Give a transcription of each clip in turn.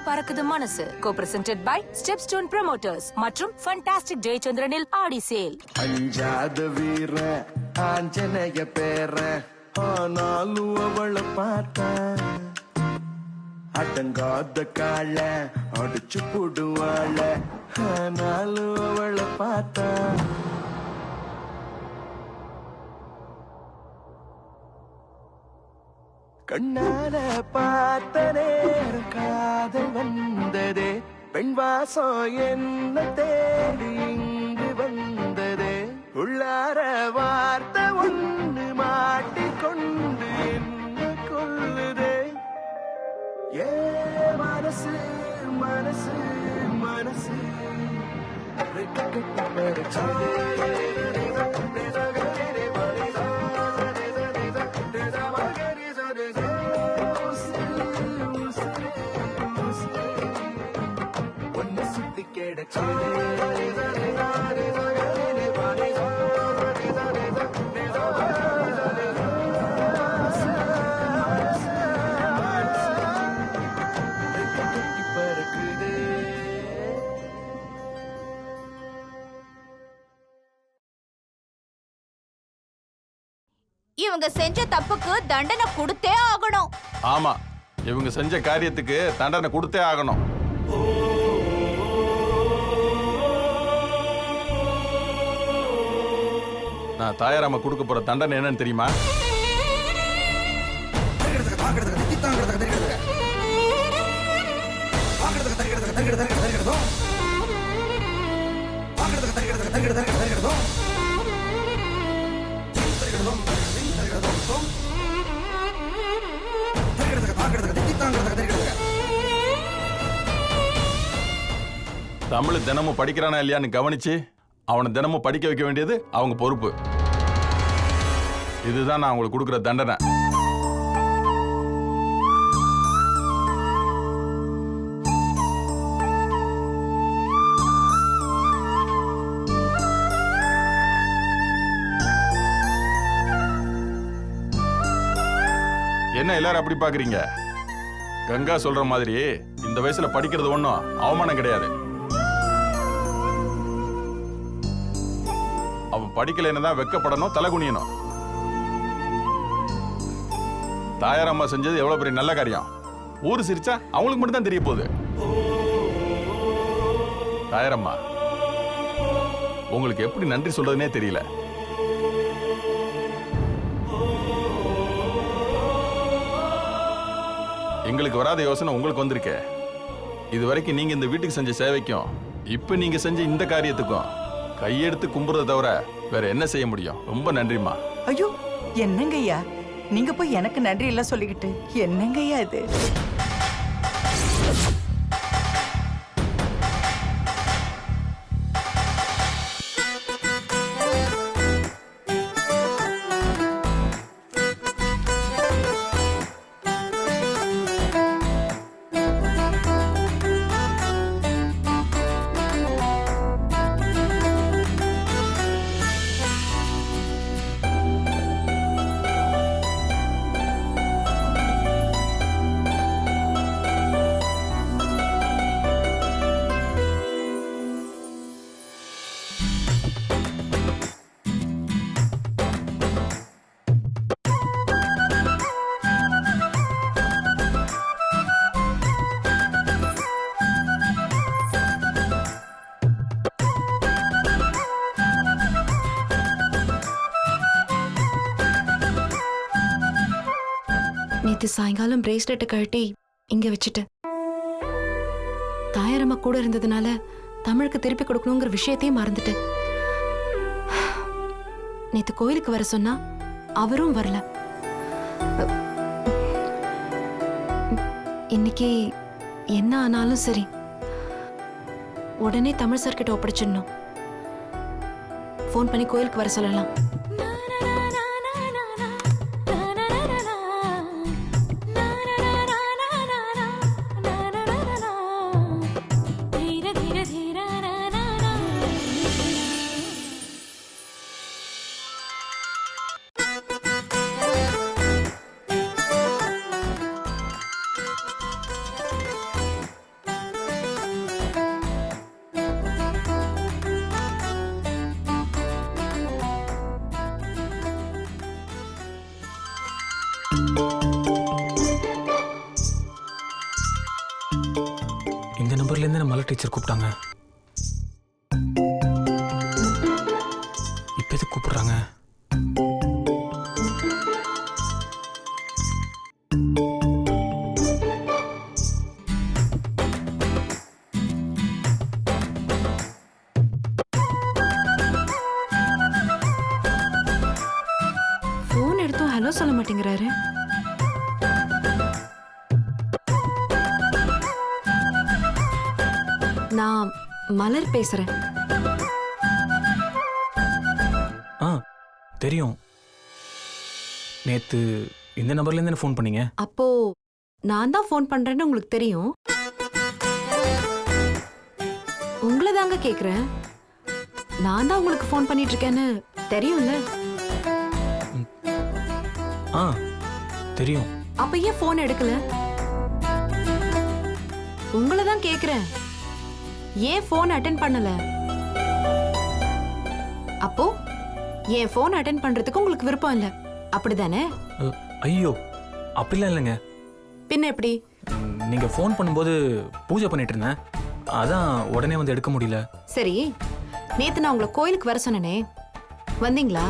பறக்குது மனசு. Co-presented by Stepstone Promoters மற்றும் Fantastic Jayachandranil ஆடி சேல். அஞ்சாத வீர ஆஞ்சநேய பேர ஆனாலும் அவளை பார்த்தா அடங்காத கால அடிச்சு போடுவாள ஆனாலும் அவளை பார்த்தா கண்ணால பார்த்த நேரம் காதல் வந்ததே பெண் வாசம் என்ன தேடி இங்கு வந்ததே உள்ளார வார்த்தை ஒன்று மாட்டிக்கொண்டு என்ன கொல்லுதே ஏ மனசு மனசு மனசு கட்டி பறிச்சதே இவங்க செஞ்ச தப்புக்கு தண்டனை கொடுத்தே ஆகணும். ஆமா, இவங்க செஞ்ச காரியத்துக்கு தண்டனை கொடுத்தே ஆகணும். நான் தாயாராம கொடுக்க போற தண்டனை என்னன்னு தெரியுமா? தமிழ் தினமும் படிக்கிறானா இல்லையான்னு கவனிச்சு அவனை தினமும் படிக்க வைக்க வேண்டியது அவங்க பொறுப்பு. இதுதான் நான் உங்களுக்கு கொடுக்குற தண்டனை. என்ன எல்லாரும் அப்படி பாக்குறீங்க? கங்கா சொல்ற மாதிரி இந்த வயசுல படிக்கிறது ஒண்ணும் அவமானம் கிடையாது. அவன் படிக்கலைன்னு தான் வெக்கப்படணும், தலை குனியணும். தாயாரம்மா செஞ்சது எவ்வளவு பெரிய நல்ல காரியம். ஊரு சிரிச்சா அவங்களுக்கு மட்டும் தான் தெரிய போகுது. தாயாரம்மா, உங்களுக்கு எப்படி நன்றி சொல்றதுனே தெரியல. எங்களுக்கு வராத யோசனை உங்களுக்கு வந்திருக்க. இது வரைக்கும் நீங்க இந்த வீட்டுக்கு செஞ்ச சேவைக்கும் இப்ப நீங்க செஞ்ச இந்த காரியத்துக்கும் கையெடுத்து கும்புறத தவிர வேற என்ன செய்ய முடியும்? ரொம்ப நன்றிமா. ஐயோ, என்னங்கய்யா நீங்க போய் எனக்கு நன்றி எல்லாம் சொல்லிக்கிட்டு என்னங்கய்யா இது? நேத்து சாயங்காலம் பிரேஸ்லெட்டை கழட்டி இங்க வச்சுட்டு தாயாரம்மா கூட இருந்ததுனால தமிழுக்கு திருப்பி கொடுக்கணுங்கிற விஷயத்தையும் மறந்துட்டேன். நேத்து கோயிலுக்கு வர சொன்னா அவரும் வரல. இன்னைக்கு என்ன ஆனாலும் சரி உடனே தமிழ் சார் கிட்ட ஒப்படைச்சிடணும். ஃபோன் பண்ணி கோயிலுக்கு வர சொல்லலாம். இந்த நம்பர்ல இருந்து என்ன மலர் டீச்சர் கூப்பிட்டாங்க. இப்ப எதுக்கு கூப்பிடுறாங்க? ஃபோன் எடுத்தும் ஹலோ சொல்ல மாட்டேங்கிறாரு. நான் மலர் பேசுறேன். ஆ தெரியும். நேத்து இந்த நம்பர்ல இருந்து என்ன ஃபோன் பண்ணீங்க? அப்போ நான் தான் ஃபோன் பண்றேன்னு உங்களுக்கு தெரியும். உங்களை தாங்க கேக்குறேன். நான் தான் உங்களுக்கு ஃபோன் பண்ணிட்டு இருக்கேன்னு தெரியும்ல. ஆ தெரியும். அப்ப ஏன் ஃபோன் எடுக்கல? உங்களை தான் கேக்குறேன். ஏன் ஃபோன் அட்டென்ட் பண்ணல? அப்போ என் ஃபோன் அட்டென்ட் பண்றதுக்கு உங்களுக்கு விருப்பம் இல்ல, அப்படிதானே? ஐயோ அப்படிலாம் இல்லைங்க. பின்ன எப்படி? நீங்க ஃபோன் பண்ணும்போது பூஜை பண்ணிட்டு இருந்தேன், அதான் உடனே வந்து எடுக்க முடியல. சரி, நேத்து நான் உங்களை கோயிலுக்கு வர சொன்னனே, வந்தீங்களா?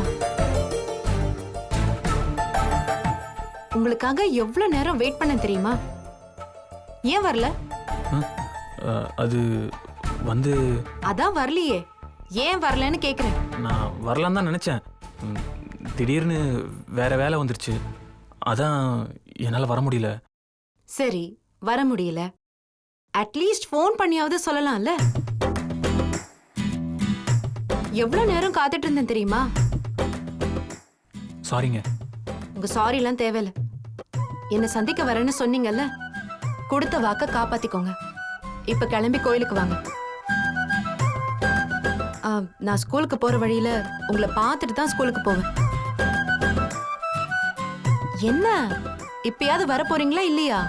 உங்களுக்காக எவ்வளவு நேரம் வெயிட் பண்ண தெரியுமா? ஏன் வரல? அது வந்து அதான் வரலையே, ஏன் வரலன்னு கேக்குறேன். நான் வரலான்னு தான் நினைச்சேன். திடீர்னு வேற வேலை வந்துருச்சு, அதான் என்னால் வர முடியல. சரி, வர முடியல. அட்லீஸ்ட் ஃபோன் பண்ணியாவது சொல்லலாம்ல. எவ்வளவு நேரம் காத்துட்டு இருந்தேன் தெரியுமா? சாரிங்க. உங்க சாரி எல்லாம் தேவையில்ல. என்ன சந்திக்க வரேன்னு சொன்னீங்கல்ல, கொடுத்த வாக்க காப்பாத்திக்கோங்க. இப்ப கிளம்பி கோயிலுக்கு வாங்க. நான் ஸ்கூலுக்கு போற வழியில உங்களை பார்த்துட்டு தான் ஸ்கூலுக்கு போவேன். என்ன இப்பயாவது வர போறீங்களா இல்லையா?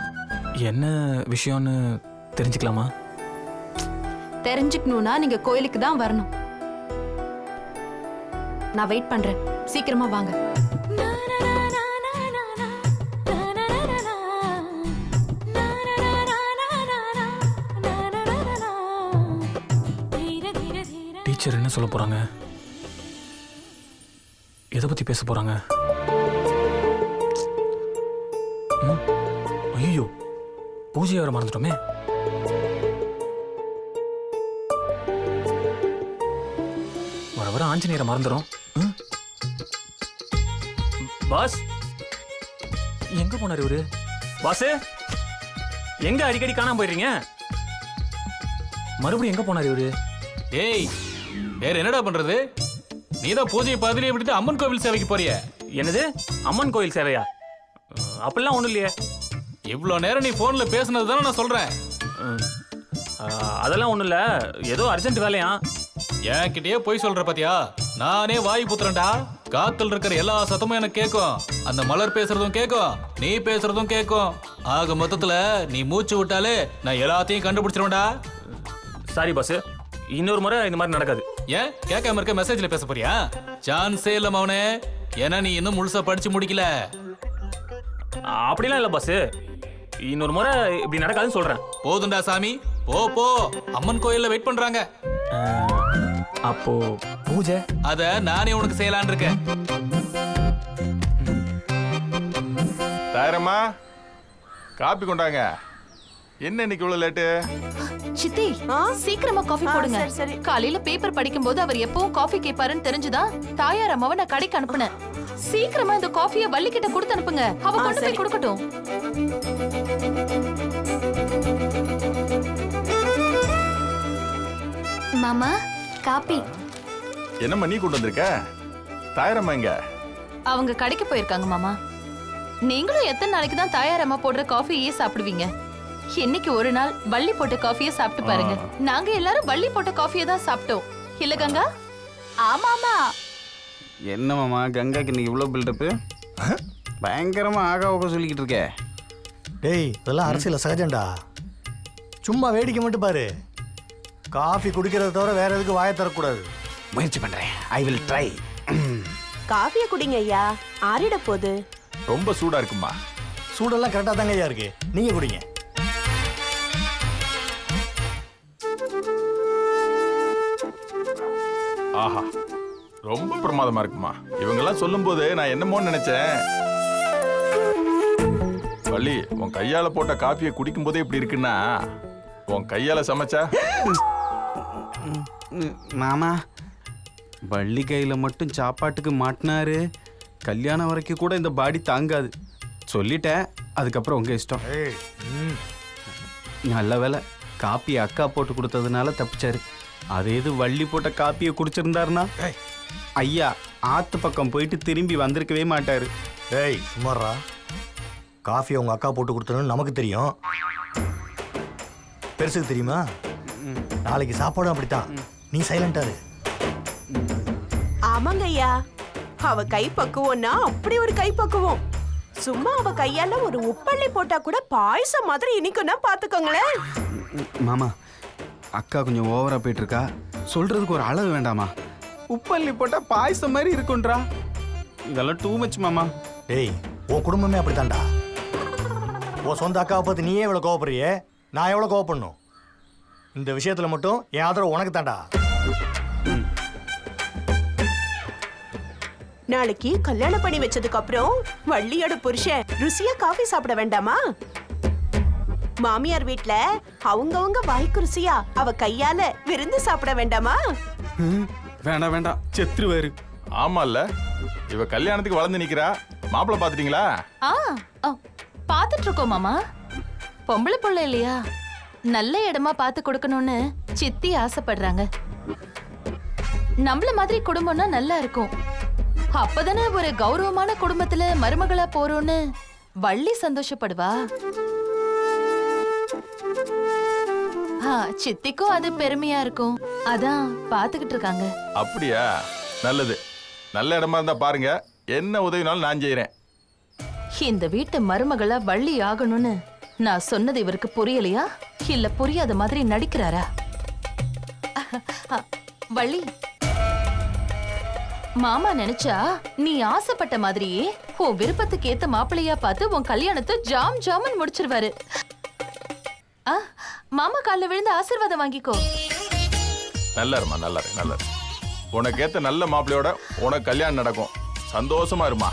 என்ன விஷயம்னு தெரிஞ்சுக்கலாமா? தெரிஞ்சுக்கணும்னா நீங்க கோயிலுக்கு தான் வரணும். நான் வெயிட் பண்றேன், சீக்கிரமா வாங்க. டீச்சர் என்ன சொல்ல போறாங்க? எதை பத்தி பேச போறாங்க? ஐயோ, பூஜையை வர மறந்துட்டோமே. வர வர ஆஞ்சநேயரை மறந்துடும். பாஸ் எங்க போனாரு இவரு? பாஸ் எங்க அடிக்கடி காணாம போயிடுறீங்க? மறுபடியும் எங்க போனாரு இவரு? ஏய், வேற என்னடா பண்றது? நீதான் பூஜையை பாதிரியே விட்டுட்டு அம்மன் கோவில் சேவைக்கு போறிய. என்னது அம்மன் கோயில் சேவையா? அப்படிலாம் ஒண்ணும் இல்லையே. இவ்வளவு நேரம் நீ போன்ல பேசுனது தானே நான் சொல்றேன். அதெல்லாம் ஒண்ணும் இல்ல, ஏதோ அர்ஜென்ட் வேலையா. என்கிட்டயே போய் சொல்ற பாத்தியா? நானே வாய் புத்துறேன்டா. காத்துல இருக்கிற எல்லா சத்தமும் எனக்கு கேட்கும். அந்த மலர் பேசுறதும் கேட்கும், நீ பேசுறதும் கேட்கும். ஆக மொத்தத்துல நீ மூச்சு விட்டாலே நான் எல்லாத்தையும் கண்டுபிடிச்சிருவேன்டா. சாரி பாஸ், இன்னொரு முறை இந்த மாதிரி நடக்காது. ஏன் கேட்காம இருக்க? மெசேஜ்ல பேச போறியா? சான்ஸே இல்ல மவனே. ஏன்னா நீ இன்னும் முழுசா படிச்சு முடிக்கல. அப்படிலாம் இல்ல பாஸ், இன்னொரு முறை இப்படி நடக்காதுன்னு சொல்றேன். போதுண்டா சாமி, போ போ. அம்மன் கோயில்ல வெயிட் பண்றாங்க. அப்போ பூஜை அத நானே உனக்கு செய்யலான்னு இருக்கேன். தாயரம்மா, காப்பி கொண்டாங்க. என்ன இன்னைக்கு இவ்வளவு லேட்டு? சித்தி, சீக்கிரமா காஃபி போடுங்க. காலையில பேப்பர் படிக்கும் போது அவர் எப்பவும் காஃபி கேட்பாருன்னு தெரிஞ்சுதான் தாயார் அம்மாவை நான் கடைக்கு அனுப்புனேன். சீக்கிரமா இந்த காஃபியை வள்ளி கிட்ட கொடுத்து அனுப்புங்க, அவ கொண்டு போய் கொடுக்கட்டும். மாமா, காபி. என்னம்மா நீ கொண்டு வந்திருக்க? தாயரம்மா எங்க? அவங்க கடைக்கு போயிருக்காங்க மாமா. நீங்களும் எத்தனை நாளைக்கு தான் தாயார் அம்மா போடுற காஃபியே சாப்பிடுவீங்க? இன்னைக்கு ஒரு நாள் வள்ளி போட்ட காஃபியை சாப்பிட்டு பாருங்க. நாங்க எல்லாரும் வள்ளி போட்ட காஃபியை தான் சாப்பிட்டோம் இல்ல கங்கா? ஆமாமா. என்ன மாமா, கங்காக்கு இன்னைக்கு இவ்வளோ பில்டப்பு? பயங்கரமா ஆகாவுக்க சொல்லிக்கிட்டு இருக்கே. டேய், இதெல்லாம் அரசியல் சகஜம்டா. சும்மா வேடிக்கை மட்டும் பாரு. காஃபி குடிக்கிறத தவிர வேற எதுக்கு வாயை தரக்கூடாது. முயற்சி பண்றேன். I will try. காஃபியை குடிங்க ஐயா, ஆறிட போகுது. ரொம்ப சூடா இருக்குமா. சூடெல்லாம் கரெக்டாக தாங்க ஐயா இருக்கு, நீங்க குடிங்க. ஆஹா, ரொம்ப பிரமாதமா இருக்குமா. இவங்கெல்லாம் சொல்லும்போது நான் என்னமோ நினைச்சேன். வள்ளி, உன் கையால போட்ட காப்பியை குடிக்கும் போதே இப்படி இருக்குன்னா உன் கையால சமைச்சா? மாமா, வள்ளி கையில மட்டும் சாப்பாட்டுக்கு மாட்டினாரு, கல்யாணம் வரைக்கும் கூட இந்த பாடி தாங்காது. சொல்லிட்டேன், அதுக்கப்புறம் உங்க இஷ்டம். நல்ல வேலை, காப்பி அக்கா போட்டு கொடுத்ததுனால தப்பிச்சாரு. அதே இது வள்ளி போட்ட காப்பியை குடிச்சிருந்தாருன்னா ஐயா ஆத்து பக்கம் போயிட்டு திரும்பி வந்திருக்கவே மாட்டாரு. ஏய் சுமாரா, காஃபி உங்க அக்கா போட்டு கொடுத்தணும்னு நமக்கு தெரியும், பெருசுக்கு தெரியுமா? நாளைக்கு சாப்பாடும் அப்படித்தான், நீ சைலண்டாரு. ஆமாங்க ஐயா, அவ கை பக்குவம்னா அப்படி ஒரு கை பக்குவம். சும்மா அவ கையால ஒரு உப்பள்ளி போட்டா கூட பாயசம் மாதிரி இனிக்கும்னா பாத்துக்கோங்களேன். மாமா, அக்கா கொஞ்சம் ஓவரா போயிட்டு இருக்கா, சொல்றதுக்கு ஒரு அளவு வேண்டாமா? உப்பள்ளி போட்டா பாயசம் மாதிரி இருக்குன்றா, இதெல்லாம் டூ மச் மாமா. டேய், உன் குடும்பமே அப்படித்தான்டா. உன் சொந்த அக்காவை பார்த்து நீயே எவ்வளோ கோவப்படுறியே, நான் எவ்வளோ கோவப்படணும்? இந்த விஷயத்துல மட்டும் என் ஆதரவு உனக்கு தான்டா. நாளைக்கு கல்யாணம் பண்ணி வச்சதுக்கு அப்புறம் வள்ளியோட புருஷன் ருசியா காஃபி சாப்பிட வேண்டாமா? மாமியார் வீட்ல அவங்கவங்க வாய்க்கு ருசியா அவ கையால விருந்து சாப்பிட வேண்டாமா? வேண்டாம் வேண்டாம், செத்துருவாரு. ஆமால்ல, இவ கல்யாணத்துக்கு வளர்ந்து நிக்கிறா. மாப்பிள்ளை பாத்துட்டீங்களா? பாத்துட்டு இருக்கோம் மாமா. பொம்பளை பிள்ளை இல்லையா, நல்ல இடமா பார்த்து கொடுக்கணும்னு சித்தி ஆசைப்படுறாங்க. நம்மள மாதிரி குடும்பம்னா நல்லா இருக்கும், அப்பதானே ஒரு கௌரவமான குடும்பத்துல மருமகளா போறோம்னு வள்ளி சந்தோஷப்படுவா. சித்திக்கும் அது பெருமையா இருக்கும், அதான் பாத்துக்கிட்டு இருக்காங்க. அப்படியா? நல்லது. நல்ல இடமா இருந்தா பாருங்க, என்ன உதவினாலும் நான் செய்யறேன். இந்த வீட்டு மருமகளா வள்ளி ஆகணும்னு நான் சொன்னது இவருக்கு புரியலையா, இல்ல புரியாத மாதிரி நடிக்கிறாரா? வள்ளி, மாமா நினைச்சா நீ ஆசைப்பட்ட மாதிரியே உன் விருப்பத்துக்கு ஏத்த மாப்பிள்ளையா பார்த்து உன் கல்யாணத்தை ஜாம் ஜாமன் முடிச்சிருவாரு. மாமா கால்ல விழுந்து ஆசீர்வாதம் வாங்கிக்கோ. நல்லா இருமா, நல்லா இரு, நல்லா இரு. உனக்கு ஏத்த நல்ல மாப்பிள்ளையோட உனக்கு கல்யாணம் நடக்கும். சந்தோஷமா இருமா.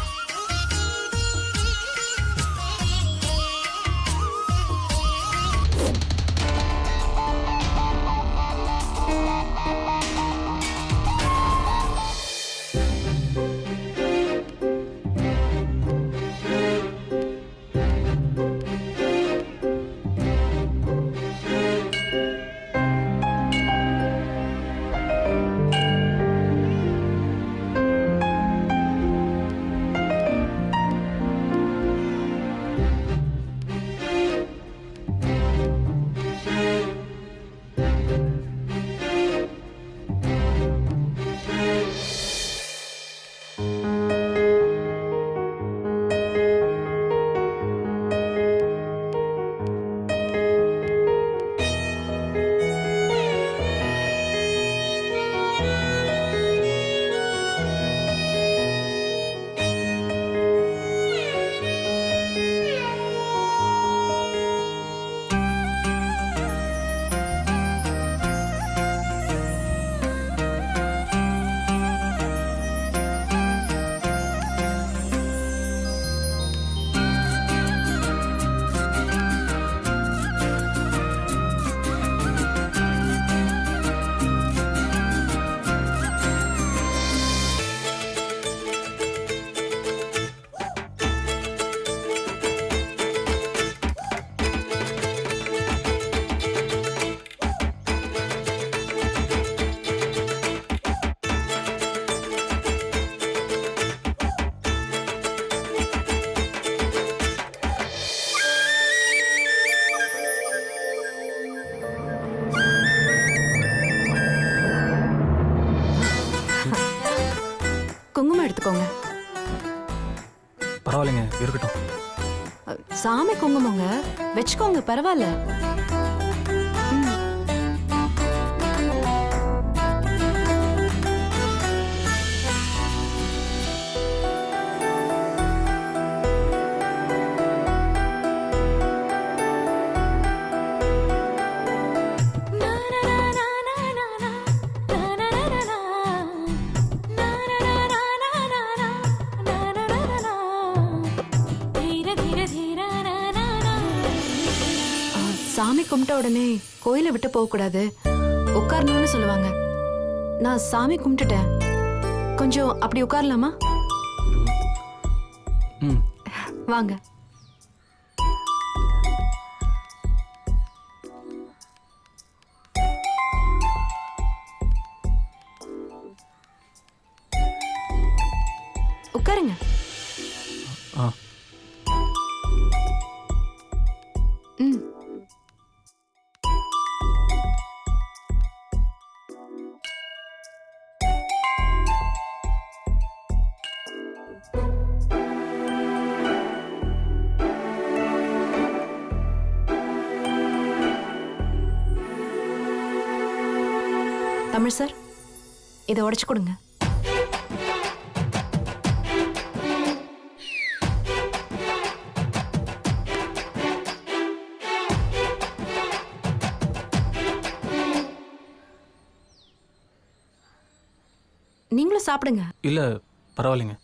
குங்குமம் எடுத்துக்கோங்க. பரவாயில்லைங்க, இருக்கட்டும். சாமி குங்குமங்க, வச்சுக்கோங்க, பரவாயில்ல. சாமி கும்பிட்ட உடனே கோயிலை விட்டு போக கூடாது, உட்காரணும்னு சொல்லுவாங்க. நான் சாமி கும்பிட்டுட்டேன், கொஞ்சம் அப்படி உட்காரலாமா? ம். வாங்க. உட்காருங்க. ஆ. ம். தமிழ் சார், இதை உடைச்சு கொடுங்க. நீங்களும் சாப்பிடுங்க. இல்ல பரவாயில்லைங்க.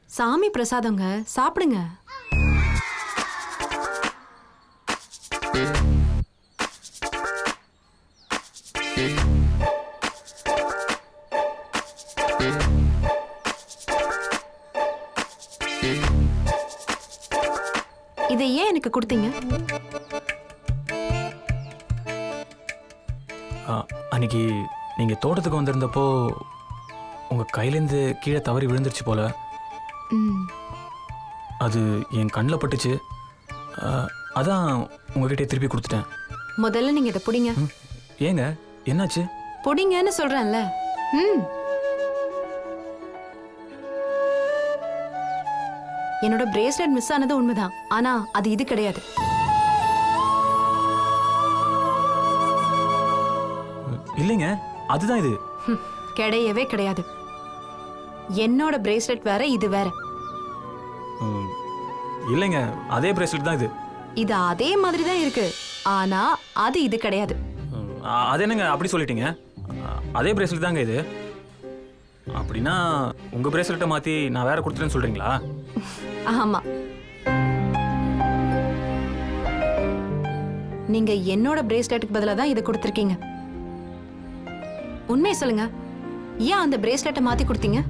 சாமி பிரசாதங்க, சாப்பிடுங்க. இதை ஏன் எனக்கு கொடுத்தீங்க? அன்னைக்கு நீங்க தோட்டத்துக்கு வந்திருந்தப்போ உங்க கையிலேருந்து கீழே தவறி விழுந்துருச்சு போல. அது என் கண்ணில் பட்டுச்சு, அதான் உங்ககிட்ட திருப்பி கொடுத்துட்டேன். முதல்ல நீங்க இதை புடிங்க. ஏங்க என்னாச்சு? புடிங்கன்னு சொல்றேன்ல. என்னோட பிரேஸ்லெட் மிஸ் ஆனது உண்மைதான், ஆனா அது இது கிடையாது. இல்லைங்க, அதுதான் இது. கிடையவே கிடையாது. என்னோட பிரேஸ்லெட் வேற, இது வேற. இல்லைங்க, அதே பிரேஸ்லெட் தான் இது. இது அதே மாதிரி தான் இருக்கு, ஆனா அது இது கிடையாது. அது என்னங்க அப்படி சொல்லிட்டீங்க? அதே பிரேஸ்லெட் தாங்க இது. அப்படின்னா உங்க பிரேஸ்லெட்டை மாத்தி நான் வேற கொடுத்துட்டேன்னு சொல்றீங்களா? ஆமா, நீங்க என்னோட பிரேஸ்லெட்டுக்கு பதிலா தான் இதை கொடுத்துருக்கீங்க. உண்மையை சொல்லுங்க, ஏன் அந்த பிரேஸ்லெட்டை மாத்தி கொடுத்தீங்க?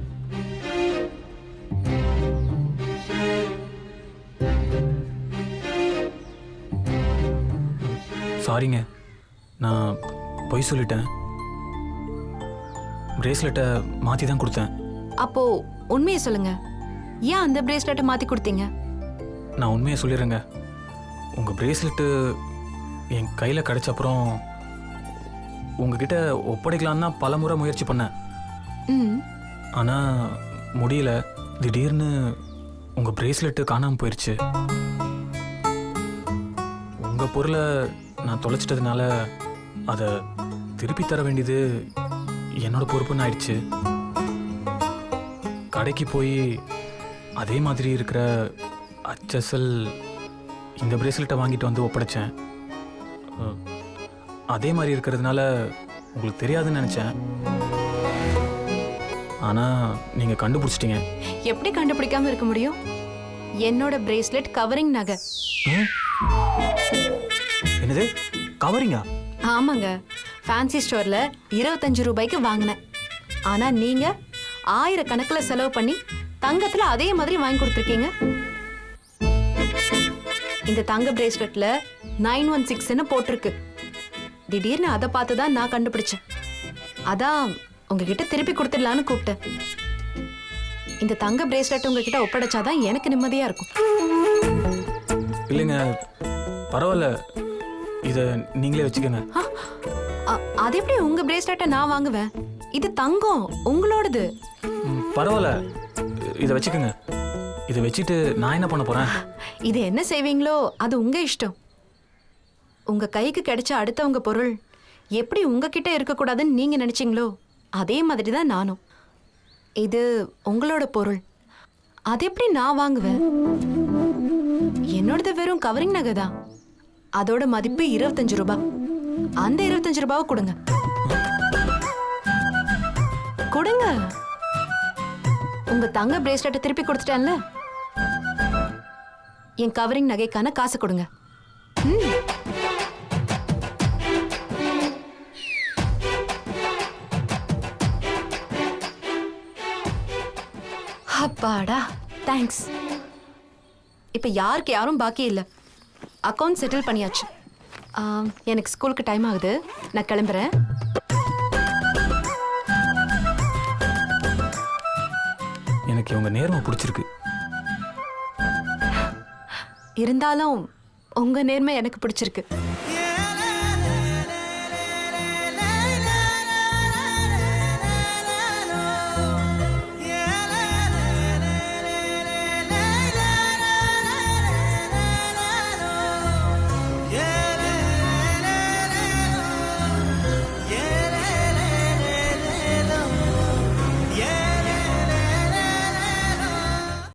சாரிங்க, நான் பொய் சொல்லிட்டேன். பிரேஸ்லெட்டை மாத்தி தான் கொடுத்தேன். அப்போ உண்மையை சொல்லுங்க, ஏன் அந்த பிரேஸ்லெட்டை மாத்தி கொடுத்தீங்க? நான் உண்மையை சொல்லிடுறேங்க. உங்க பிரேஸ்லெட்டு என் கையில கிடைச்ச அப்புறம் உங்ககிட்ட ஒப்படைக்கலாம் தான் பல முறை முயற்சி பண்ணேன். ஆனா முடியல. திடீர்னு உங்க பிரேஸ்லெட்டு காணாம போயிருச்சு. உங்க பொருளை நான் தொலைச்சிட்டதுனால அதை திருப்பி தர வேண்டியது என்னோட பொறுப்புன்னு ஆயிடுச்சு. கடைக்கு போய் அதே மாதிரி இருக்கிற அச்சசல் இந்த பிரேஸ்லெட்டை வாங்கிட்டு வந்து ஒப்படைச்சேன். அதே மாதிரி இருக்கிறதுனால உங்களுக்கு தெரியாதுன்னு நினைச்சேன். ஆனா நீங்க கண்டுபிடிச்சிட்டீங்க. எப்படி கண்டுபிடிக்காம இருக்க முடியும்? என்னோட பிரேஸ்லெட் கவரிங் நகை. என்னது, கவரிங்கா? ஆமாங்க, ஃபேன்சி ஸ்டோர்ல 25 ரூபாய்க்கு வாங்கினேன். ஆனா நீங்க 1000 கணக்கில் செலவு பண்ணி தங்கத்துல அதே மாதிரி வாங்கி கொடுத்துருக்கீங்க. இந்த தங்க பிரேஸ்லெட்ல 916ன்னு போட்டிருக்கு. திடீர்னு அதை பார்த்து தான் நான் கண்டுபிடிச்சேன். அதான் உங்ககிட்ட திருப்பி கொடுத்துடலான்னு கூப்பிட்டேன். இந்த தங்க பிரேஸ்லெட் உங்ககிட்ட ஒப்படைச்சாதான் எனக்கு நிம்மதியா இருக்கும். இல்லைங்க, பரவாயில்ல, இதை நீங்களே வச்சுக்கோங்க. அது எப்படி உங்க பிரேஸ்லெட்டை நான் வாங்குவேன்? இது தங்கம், உங்களோடது. பரவாயில்ல, இதை வச்சுக்கோங்க. இதை வச்சுட்டு நான் என்ன பண்ண போறேன்? இது என்ன செய்வீங்களோ அது உங்க இஷ்டம். உங்க கைக்கு கிடைச்ச அடுத்தவங்க பொருள் எப்படி உங்ககிட்ட இருக்கக்கூடாதுன்னு நீங்க நினைச்சீங்களோ அதே மாதிரி தான் நானும். இது உங்களோட பொருள், அது எப்படி நான் வாங்குவேன்? என்னோடது வெறும் கவரிங் நகை தான். அதோட மதிப்பு 25 ரூபாய். அந்த 25 ரூபாவை கொடுங்க. கொடுங்க. உங்க தங்க பிரேஸ்லெட்டை திருப்பி கொடுத்துட்டேன்ல, என் கவரிங் நகைக்கான காசு கொடுங்க. அப்பாடா தேங்க்ஸ். இப்போ யாருக்கு யாரும் பாக்கி இல்லை. அக்கௌண்ட் செட்டில் பண்ணியாச்சு. எனக்கு ஸ்கூலுக்கு டைம் ஆகுது, நான் கிளம்புறேன். எனக்கு இவங்க நேர்மை பிடிச்சிருக்கு. இருந்தாலும் உங்க நேர்மை எனக்கு பிடிச்சிருக்கு.